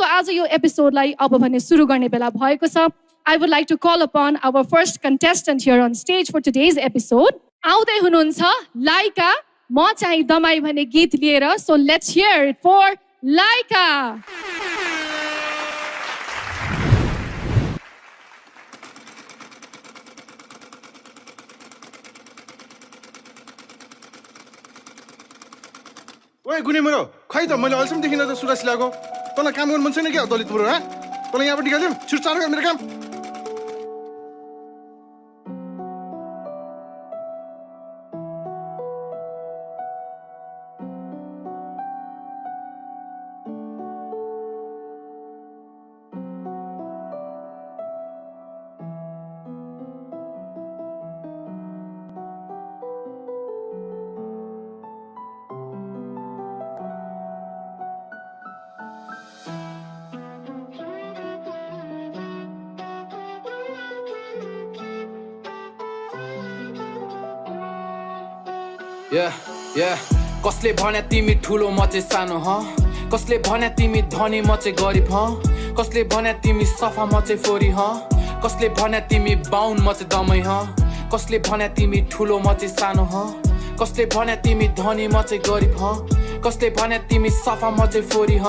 हाम्रो आज यो एपिसोडलाई अब भने सुरु गर्ने बेला भएको छ. I would like to call upon our first contestant here on stage for today's episode. आउँदै हुनुहुन्छ लाइका म चाहिँ दमाई भन्ने गीत लिएर. So let's hear it for Laika. ओए गुने मेरो खै त मैले अहिलेसम्म देखिन त सुरज ल्याएको तँलाई काम गर्नु मन छैन क्या दलितपुर हा तँलाई यहाँबाट निकाल्दिउँ छिटो चाँडो गर मेरो काम कसले भने तिमी ठुलो म चाहिँ सानो ह कसले भने तिमी धनी म चाहिँ गरिब ह कसले भने तिमी सफा म चाहिँ फोरी ह कसले भने तिमी बाउन म चाहिँ दमै ह कसले भने तिमी ठुलो म चाहिँ सानो ह कसले भने तिमी धनी म चाहिँ गरिब ह कसले भने तिमी सफा म चाहिँ फोरी ह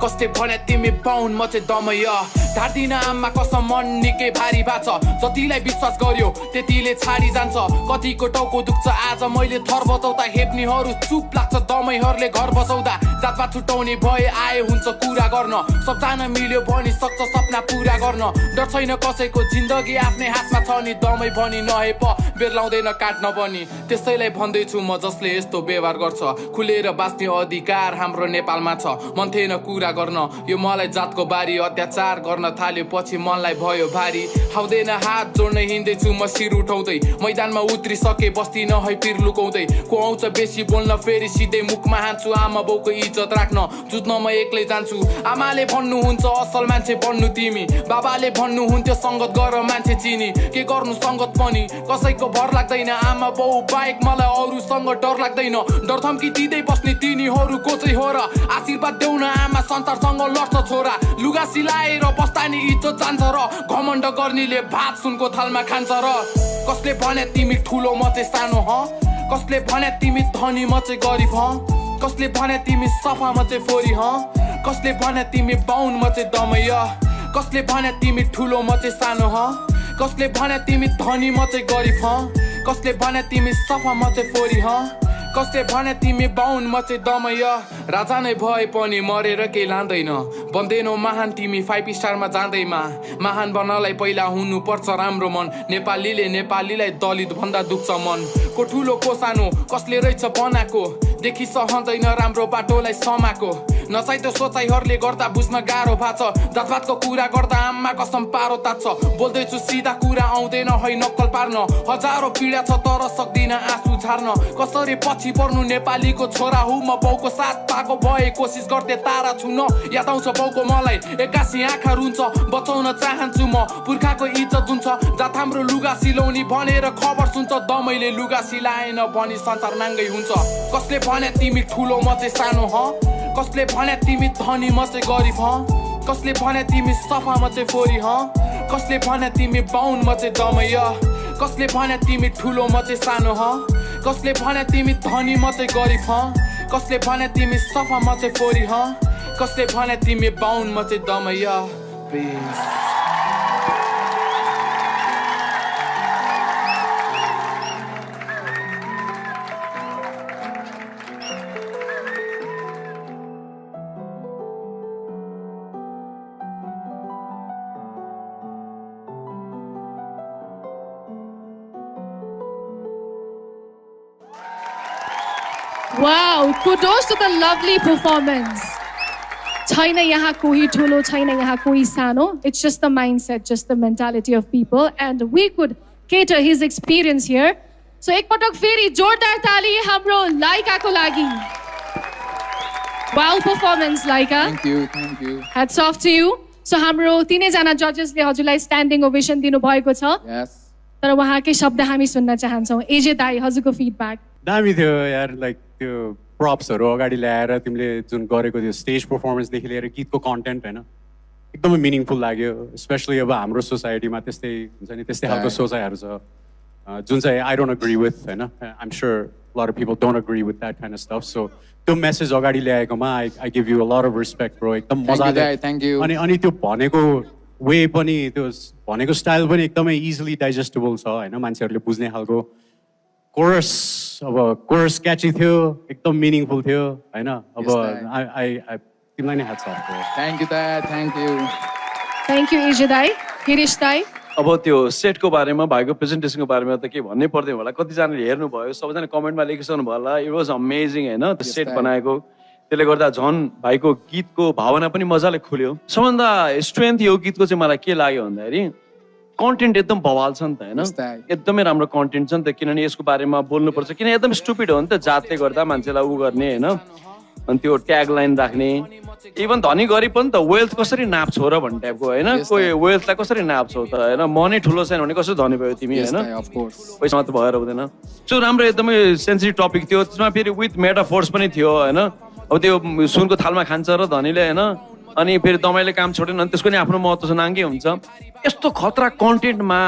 कसले भने तिमी बाउन म चाहिँ दमै ह ढाड्दिन आमा कसम मन निकै भारी भाछ जतिलाई विश्वास गर्यो त्यतिले छाडी जान्छ कतिको टाउको दुख्छ आज मैले थर बताउँदा हेप्नेहरू चुप लाग्छ दमैहरूले घर बसाउँदा जातपात छुटाउने भए आए हुन्छ कुरा गर्न सबजना मिल्यो भनी सक्छ सपना पुरा गर्न डर छैन कसैको जिन्दगी आफ्नै हातमा छ नि दमै भनी नहे प बेर लाउँदैन काट्न पनि त्यसैलाई भन्दैछु म जसले यस्तो व्यवहार गर्छ खुलेर बाँच्ने अधिकार हाम्रो नेपालमा छ मन थिएन कुरा गर्न यो मलाई जातको बारी अत्याचार गर्न थाल्यो पछि मनलाई भयो भारी आउँदैन हात जोड्न हिँड्दैछु म शिर उठाउँदै मैदानमा उत्रिसके बस्दिन है पिर लुकाउँदै को आउँछ बेसी बोल्न फेरि सिधै मुखमा हान्छु आमा बाउको इज्जत राख्न जुत्न म एक्लै जान्छु आमाले भन्नुहुन्छ असल मान्छे बन्नु तिमी बाबाले भन्नुहुन्थ्यो सङ्गत गर मान्छे चिनी के गर्नु सङ्गत पनि कसैको भर लाग्दैन आमा बाउ बाहेक मलाई अरूसँग डर लाग्दैन डर धम्की दिँदै बस्ने तिनीहरू को चाहिँ हो र आशीर्वाद देऊ न आमा संसारसँग लड्छ छोरा लुगा सिलाएर बस्दा नि इज्जत जान्छ र घमण्ड गर्नेले भात सुनको थालमा खान्छ र कसले भने तिमी ठुलो म चाहिँ सानो ह कसले भने तिमी धनी म चाहिँ गरिब ह कसले भने तिमी सफा म चाहिँ फोरी ह कसले भने तिमी बाउन म चाहिँ दमै ह कसले भने तिमी ठुलो म चाहिँ सानो ह कसले भने तिमी धनी म चाहिँ गरिब ह कसले भने तिमी सफा म चाहिँ फोरी ह कसले भने तिमी बाउन म चाहिँ दमै राजा नै भए पनि मरेर केही लाँदैन बन्दैनौ महान तिमी 5 स्टारमा जाँदैमा महान बन्नलाई पहिला हुनुपर्छ राम्रो मन नेपालीले नेपालीलाई दलित भन्दा दुख्छ मन को ठुलो को सानो कसले रहेछ बनाएको देखि सहँदैन राम्रो बाटोलाई समाको नचाहि त्यो सोचाइहरूले गर्दा बुझ्न गाह्रो भएको छ जातपातको कुरा गर्दा आमा कसम पारो तात्छ बोल्दैछु सिधा कुरा आउँदैन है नक्कल पार्न हजारौँ पीडा छ तर सक्दिन आँसु झार्न कसरी पछि पर्नु नेपालीको छोरा हुँ म बाउको साथ पाएको भए कोसिस गर्दै तारा छुन याद आउँछ बाउको मलाई एक्कासी आँखा रुन्छ बचाउन चाहन्छु म पुर्खाको इज्जत हुन्छ जात हाम्रो लुगा सिलाउने भनेर खबर सुन्छ दमैले लुगा सिलाएन भनी संसार नाङ्गै हुन्छ कसले भने तिमी ठुलो म चाहिँ सानो ह कसले भने तिमी धनी म चाहिँ गरिब ह कसले भने तिमी सफा म चाहिँ फोरी ह कसले भने तिमी बाउन म चाहिँ दमै ह कसले भने तिमी ठुलो म चाहिँ सानो ह कसले भने तिमी धनी म चाहिँ गरिब ह कसले भने तिमी सफा म चाहिँ फोरी ह कसले भने तिमी बाउन म चाहिँ दमै ह Wow, kudos to the lovely performance. छैन यहाँ कोही ठुलो छैन यहाँ कोही सानो. It's just the mindset, just the mentality of people, and we could cater his experience here. So एकपटक फेरि जोरदार ताली हाम्रो लाइकाको लागि. Wow performance, Laika. Thank you. Hats off to you. So हाम्रो तीनैजना जजेसले हजुरलाई स्ट्यान्डिङ ओभेसन दिनुभएको छ. Yes. तर उहाँकै शब्द हामी सुन्न चाहन्छौँ. एजे दाई हजुरको फिडब्याक. दामी थियो यार लाइक त्यो प्रप्सहरू अगाडि ल्याएर तिमीले जुन गरेको त्यो स्टेज पर्फर्मेन्सदेखि लिएर गीतको कन्टेन्ट होइन एकदमै मिनिङफुल लाग्यो स्पेसली अब हाम्रो सोसाइटीमा त्यस्तै हुन्छ नि त्यस्तै खालको सोचाइहरू छ जुन चाहिँ आई डोन्ट अग्री विथ होइन I'm sure lot of people don't agree with that kind of stuff so त्यो मेसेज अगाडि ल्याएकोमा I give you a lot of respect bro एकदम मजाले अनि त्यो भनेको वे पनि त्यो भनेको स्टाइल पनि एकदमै इजिली डाइजेस्टेबल छ होइन मान्छेहरूले बुझ्ने खालको कोरस अब कोरस क्याची थियो एकदम मिनिङफुल थियो होइन अब तिमीलाई नै हात छ थ्याङ्क यू एजे दाई गिरीश दाई अब त्यो सेटको बारेमा भाइको प्रेजेन्टेसनको बारेमा त के भन्नै पर्दैन होला कतिजनाले हेर्नुभयो सबैजना कमेन्टमा लेखिसक्नु भयो होला इट वाज अमेजिङ होइन त्यो सेट बनाएको त्यसले गर्दा झन् भाइको गीतको भावना पनि मजाले खुल्यो सबभन्दा स्ट्रेन्थ यो गीतको चाहिँ मलाई के लाग्यो भन्दाखेरि कन्टेन्ट एकदम बवाल छ नि त होइन एकदमै राम्रो कन्टेन्ट छ नि त किनभने यसको बारेमा बोल्नुपर्छ किन एकदम स्टुपिड हो नि त जातले गर्दा मान्छेलाई उ गर्ने होइन अनि त्यो ट्याग लाइन राख्ने इभन धनी गरिब पनि त वेल्थ कसरी नाप्छौ र भन्ने टाइपको होइन कोही वेल्थलाई कसरी नाप्छौ त होइन मनै ठुलो छैन भने कसरी धनी भयो तिमी होइन पैसा मात्र भएर हुँदैन सो राम्रो एकदमै सेन्सिटिभ टपिक थियो त्यसमा फेरि विथ मेटाफोर्स पनि थियो होइन अब त्यो सुनको थालमा खान्छ र धनीले होइन अनि फेरि दमाईले काम छोडेन अनि त्यसको नि आफ्नो महत्त्व छ नाङ्गे हुन्छ यस्तो खतरा कन्टेन्टमा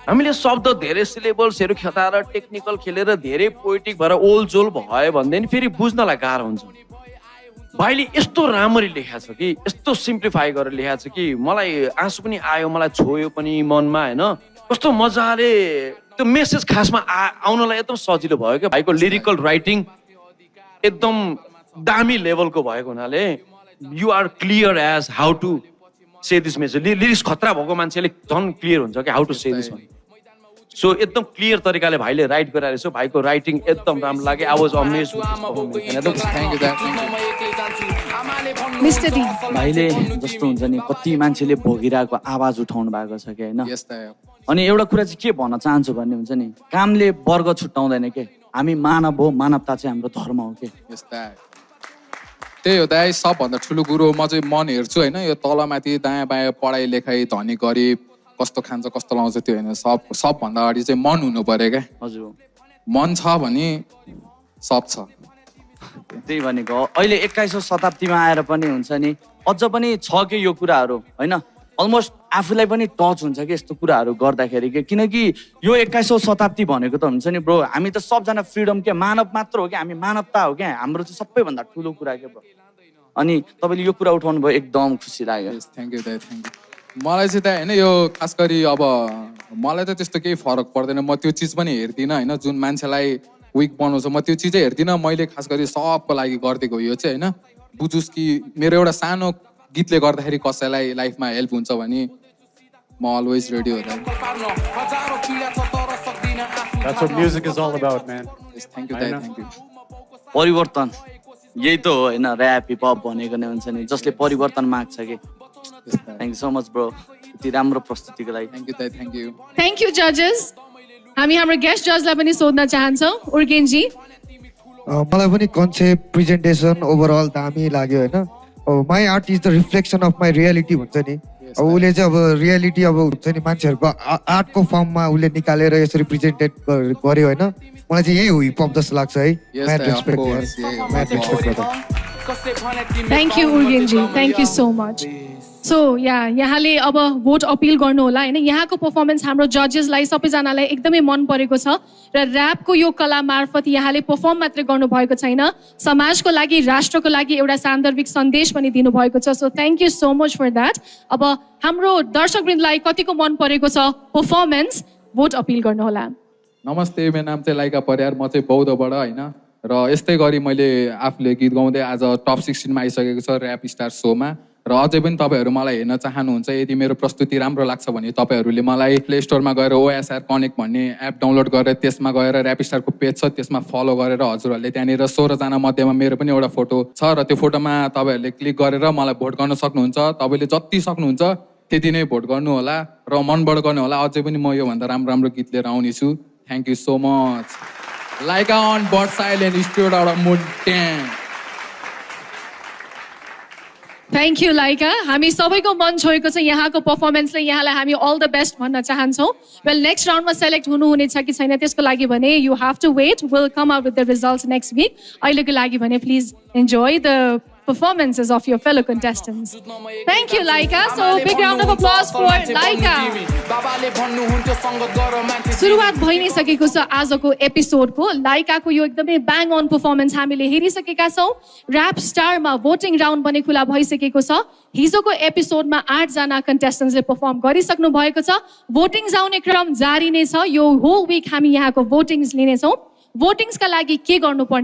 हामीले शब्द धेरै सिलेबल्सहरू खेताएर टेक्निकल खेलेर धेरै पोइटिक भएर ओलजोल भयो भन्दै फेरि बुझ्नलाई गाह्रो हुन्छ भाइले यस्तो राम्ररी लेखेको छ कि यस्तो सिम्प्लिफाई गरेर लेखेको छ कि मलाई आँसु पनि आयो मलाई छोयो पनि मनमा होइन कस्तो मजाले त्यो मेसेज खासमा आउनलाई एकदम सजिलो भयो क्या भाइको लिरिकल राइटिङ एकदम दामी लेभलको भएको हुनाले you are clear as how to say this message lyrics खतरा भएको मान्छेले झन् क्लियर हुन्छ कि how to say this so एकदम क्लियर तरिकाले भाइले राइट गराएर छ भाइको राइटिङ एकदम राम्रो लाग्यो I was amazed mister D भाइले जस्तो हुन्छ नि कति मान्छेले भोगिरहेको आवाज उठाउनु भएको छ कि होइन अनि एउटा कुरा चाहिँ के भन्न चाहन्छु भन्ने हुन्छ नि कामले वर्ग छुट्याउँदैन के हामी मानव हो मानवता चाहिँ हाम्रो धर्म हो के त्यही हो दाइ सबभन्दा ठुलो कुरो म चाहिँ मन हेर्छु होइन यो तलमाथि दायाँ बायाँ पढाइ लेखाइ धनी गरिब कस्तो खान्छ कस्तो लाउँछ त्यो होइन सबभन्दा अगाडि चाहिँ मन हुनु पर्यो क्या हजुर मन छ भने सब छ त्यही भनेको अहिले 21औं शताब्दीमा आएर पनि हुन्छ नि अझ पनि छ कि यो कुराहरू होइन अलमोस्ट आफूलाई पनि टच हुन्छ कि यस्तो कुराहरू गर्दाखेरि के किनकि यो 21औं शताब्दी भनेको त हुन्छ नि ब्रो हामी त सबजना फ्रिडम के मानव मात्र हो कि हामी मानवता हो क्या हाम्रो चाहिँ सबैभन्दा ठुलो कुरा के ब्रो अनि तपाईँले यो कुरा उठाउनु भयो एकदम खुसी लाग्यो थ्याङ्क यू दाइ थ्याङ्क यू मलाई चाहिँ त होइन यो खास गरी अब मलाई त त्यस्तो केही फरक पर्दैन म त्यो चिज पनि हेर्दिनँ होइन जुन मान्छेलाई विक बनाउँछ म त्यो चिजै हेर्दिनँ मैले खास गरी सबको लागि गरिदिएको यो चाहिँ होइन बुझोस् कि मेरो एउटा सानो गीतले गर्दाखेरि कसैलाई लाइफमा हेल्प हुन्छ भने म अलवेज रेडी हो That's what music is all about, man. Thank you दाइ थ्याङ्क यू परिवर्तन यही त हो होइन ऱ्याप हिपहप भनेको नै हुन्छ नि जसले परिवर्तन माग्छ कि thank you so much bro यति राम्रो प्रस्तुतिको लागि थ्याङ्क यू दाइ थ्याङ्क यू थ्याङ्क यू जजेस हामी हाम्रो गेस्ट जजलाई पनि सोध्न चाहन्छौँ उर्गेनजी मलाई पनि कन्सेप्ट प्रेजेन्टेसन ओभरअल दामी लाग्यो होइन my art is the reflection of my reality भन्छ नि अब उसले चाहिँ अब रियालिटी अब हुन्छ नि मान्छेहरूको आर्टको फर्ममा उसले निकालेर यसरी प्रेजेन्टेड गर्यो होइन मलाई चाहिँ यही हो हिपहप जस्तो लाग्छ है mad respect thank you Urgenji thank you so much so यहाँले अब भोट अपिल गर्नु होला होइन यहाँको पर्फर्मेन्स हाम्रो जजेसलाई सबैजनालाई एकदमै मन परेको छ र ऱ्यापको यो कला मार्फत यहाँले पर्फर्म मात्रै गर्नुभएको छैन समाजको लागि राष्ट्रको लागि एउटा सान्दर्भिक सन्देश पनि दिनुभएको छ so thank you so much for that अब हाम्रो दर्शकवृन्दलाई कतिको मन परेको छ पर्फर्मेन्स भोट अपिल गर्नुहोला नमस्ते मेरो नाम चाहिँ लाइका परियार म चाहिँ बौद्धबाट होइन र यस्तै गरी मैले आफूले गीत गाउँदै आज टप 16 मा आइसकेको छ ऱ्याप स्टार सोमा र अझै पनि तपाईँहरू मलाई हेर्न चाहनुहुन्छ यदि मेरो प्रस्तुति राम्रो लाग्छ भने तपाईँहरूले मलाई प्ले स्टोरमा गएर OSR कनेक्ट भन्ने एप डाउनलोड गरेर त्यसमा गएर ऱ्याप स्टारको पेज छ त्यसमा फलो गरेर हजुरहरूले त्यहाँनिर 16 जना मध्येमा मेरो पनि एउटा फोटो छ र त्यो फोटोमा तपाईँहरूले क्लिक गरेर मलाई भोट गर्न सक्नुहुन्छ तपाईँले जति सक्नुहुन्छ त्यति नै भोट गर्नु होला र मनबाट गर्नु होला अझै पनि म योभन्दा राम्रो गीत लिएर आउनेछु thank you so much Laika and bird silent studio एउटा मुड ट्याङ थ्याङ्क यू लाइका हामी सबैको मन छोएको छ यहाँको पर्फर्मेन्सले यहाँलाई हामी अल द बेस्ट भन्न चाहन्छौँ वेल नेक्स्ट राउन्डमा सेलेक्ट हुनुहुनेछ कि छैन त्यसको लागि भने you have to wait will come out with the results next week अहिलेको लागि भने please enjoy the performances of your fellow contestants. Thank you, Laika. So, big round of applause for Laika. सुरुवात भइ नै सकेको छ आजको एपिसोडको लाइकाको यो एकदमै ब्याङ अन पर्फर्मेन्स हामीले हेरिसकेका छौँ ऱ्याप स्टारमा भोटिङ राउन्ड पनि खुला भइसकेको छ हिजोको एपिसोडमा 8 जना कन्टेस्टेन्ट्सले पर्फर्म गरिसक्नु भएको छ भोटिङ्स आउने क्रम जारी नै छ यो होल विक हामी यहाँको भोटिङ्स लिनेछौँ भोटिङ्सका लागि के गर्नुपर्ने